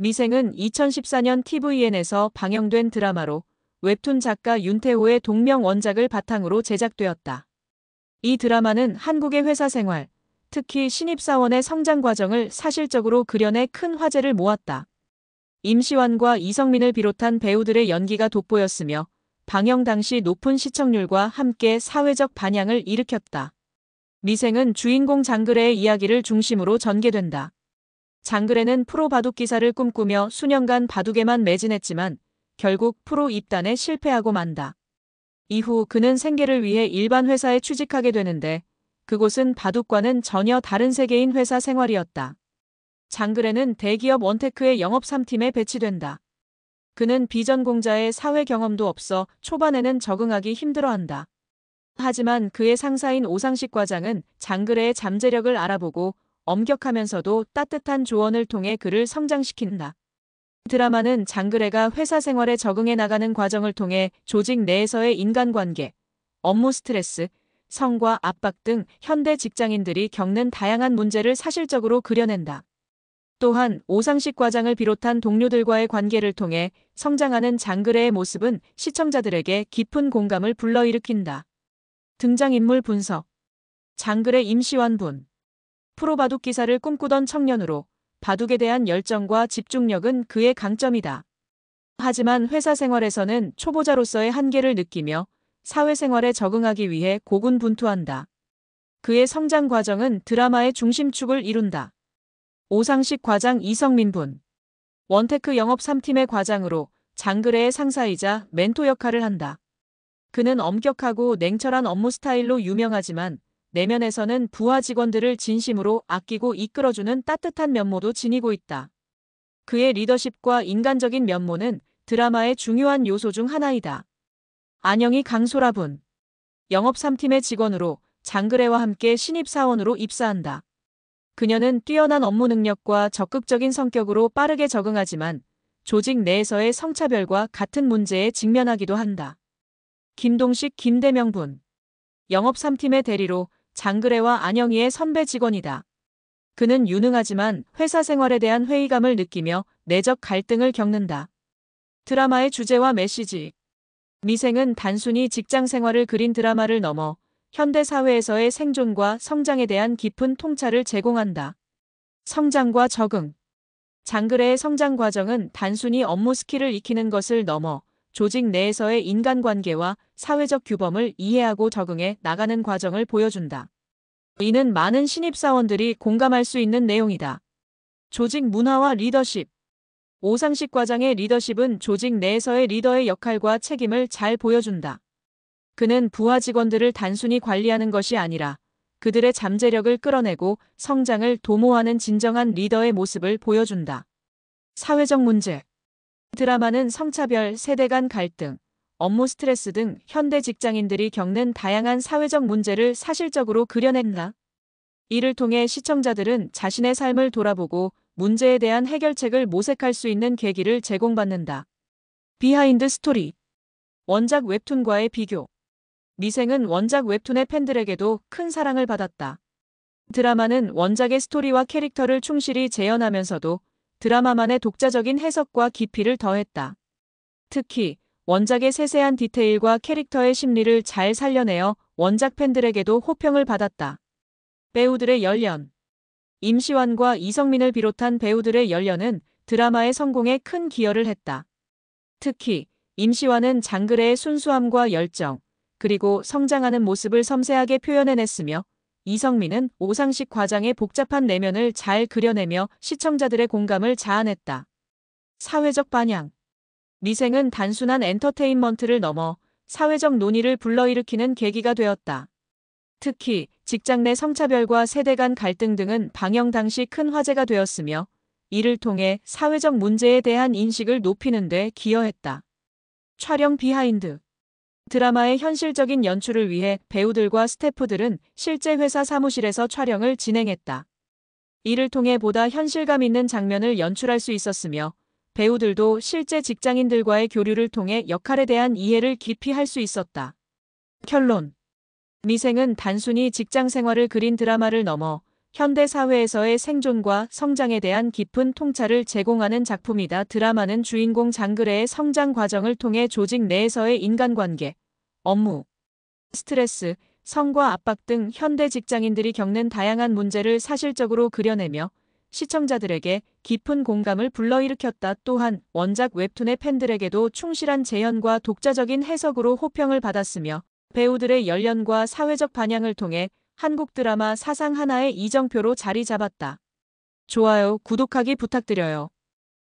미생은 2014년 TVN에서 방영된 드라마로 웹툰 작가 윤태호의 동명 원작을 바탕으로 제작되었다. 이 드라마는 한국의 회사 생활, 특히 신입사원의 성장 과정을 사실적으로 그려내 큰 화제를 모았다. 임시완과 이성민을 비롯한 배우들의 연기가 돋보였으며 방영 당시 높은 시청률과 함께 사회적 반향을 일으켰다. 미생은 주인공 장그래의 이야기를 중심으로 전개된다. 장그래는 프로 바둑 기사를 꿈꾸며 수년간 바둑에만 매진했지만 결국 프로 입단에 실패하고 만다. 이후 그는 생계를 위해 일반 회사에 취직하게 되는데 그곳은 바둑과는 전혀 다른 세계인 회사 생활이었다. 장그래는 대기업 원테크의 영업 3팀에 배치된다. 그는 비전공자의 사회 경험도 없어 초반에는 적응하기 힘들어한다. 하지만 그의 상사인 오상식 과장은 장그래의 잠재력을 알아보고 엄격하면서도 따뜻한 조언을 통해 그를 성장시킨다. 드라마는 장그래가 회사 생활에 적응해 나가는 과정을 통해 조직 내에서의 인간관계, 업무 스트레스, 성과 압박 등 현대 직장인들이 겪는 다양한 문제를 사실적으로 그려낸다. 또한 오상식 과장을 비롯한 동료들과의 관계를 통해 성장하는 장그래의 모습은 시청자들에게 깊은 공감을 불러일으킨다. 등장인물 분석. 장그래 임시완 분. 프로 바둑 기사를 꿈꾸던 청년으로 바둑에 대한 열정과 집중력은 그의 강점이다. 하지만 회사 생활에서는 초보자로서의 한계를 느끼며 사회생활에 적응하기 위해 고군분투한다. 그의 성장 과정은 드라마의 중심축을 이룬다. 오상식 과장 이성민 분. 원테크 영업 3팀의 과장으로 장그래의 상사이자 멘토 역할을 한다. 그는 엄격하고 냉철한 업무 스타일로 유명하지만 내면에서는 부하 직원들을 진심으로 아끼고 이끌어주는 따뜻한 면모도 지니고 있다. 그의 리더십과 인간적인 면모는 드라마의 중요한 요소 중 하나이다. 안영희 강소라 분. 영업 3팀의 직원으로 장그래와 함께 신입사원으로 입사한다. 그녀는 뛰어난 업무 능력과 적극적인 성격으로 빠르게 적응하지만 조직 내에서의 성차별과 같은 문제에 직면하기도 한다. 김동식 김대명 분. 영업 3팀의 대리로 장그래와 안영희의 선배 직원이다. 그는 유능하지만 회사 생활에 대한 회의감을 느끼며 내적 갈등을 겪는다. 드라마의 주제와 메시지. 미생은 단순히 직장 생활을 그린 드라마를 넘어 현대 사회에서의 생존과 성장에 대한 깊은 통찰을 제공한다. 성장과 적응. 장그래의 성장 과정은 단순히 업무 스킬을 익히는 것을 넘어 조직 내에서의 인간관계와 사회적 규범을 이해하고 적응해 나가는 과정을 보여준다. 이는 많은 신입사원들이 공감할 수 있는 내용이다. 조직 문화와 리더십. 오상식 과장의 리더십은 조직 내에서의 리더의 역할과 책임을 잘 보여준다. 그는 부하 직원들을 단순히 관리하는 것이 아니라 그들의 잠재력을 끌어내고 성장을 도모하는 진정한 리더의 모습을 보여준다. 사회적 문제. 드라마는 성차별, 세대 간 갈등, 업무 스트레스 등 현대 직장인들이 겪는 다양한 사회적 문제를 사실적으로 그려낸다. 이를 통해 시청자들은 자신의 삶을 돌아보고 문제에 대한 해결책을 모색할 수 있는 계기를 제공받는다. 비하인드 스토리. 원작 웹툰과의 비교. 미생은 원작 웹툰의 팬들에게도 큰 사랑을 받았다. 드라마는 원작의 스토리와 캐릭터를 충실히 재현하면서도 드라마만의 독자적인 해석과 깊이를 더했다. 특히 원작의 세세한 디테일과 캐릭터의 심리를 잘 살려내어 원작 팬들에게도 호평을 받았다. 배우들의 열연. 임시완과 이성민을 비롯한 배우들의 열연은 드라마의 성공에 큰 기여를 했다. 특히 임시완은 장그래의 순수함과 열정, 그리고 성장하는 모습을 섬세하게 표현해냈으며 이성민은 오상식 과장의 복잡한 내면을 잘 그려내며 시청자들의 공감을 자아냈다. 사회적 반향. 미생은 단순한 엔터테인먼트를 넘어 사회적 논의를 불러일으키는 계기가 되었다. 특히 직장 내 성차별과 세대 간 갈등 등은 방영 당시 큰 화제가 되었으며 이를 통해 사회적 문제에 대한 인식을 높이는 데 기여했다. 촬영 비하인드. 드라마의 현실적인 연출을 위해 배우들과 스태프들은 실제 회사 사무실에서 촬영을 진행했다. 이를 통해 보다 현실감 있는 장면을 연출할 수 있었으며 배우들도 실제 직장인들과의 교류를 통해 역할에 대한 이해를 깊이 할 수 있었다. 결론. 미생은 단순히 직장 생활을 그린 드라마를 넘어 현대 사회에서의 생존과 성장에 대한 깊은 통찰을 제공하는 작품이다. 드라마는 주인공 장그래의 성장 과정을 통해 조직 내에서의 인간관계, 업무, 스트레스, 성과 압박 등 현대 직장인들이 겪는 다양한 문제를 사실적으로 그려내며 시청자들에게 깊은 공감을 불러일으켰다. 또한 원작 웹툰의 팬들에게도 충실한 재현과 독자적인 해석으로 호평을 받았으며 배우들의 연륜과 사회적 반향을 통해 한국 드라마 사상 하나의 이정표로 자리 잡았다. 좋아요, 구독하기 부탁드려요.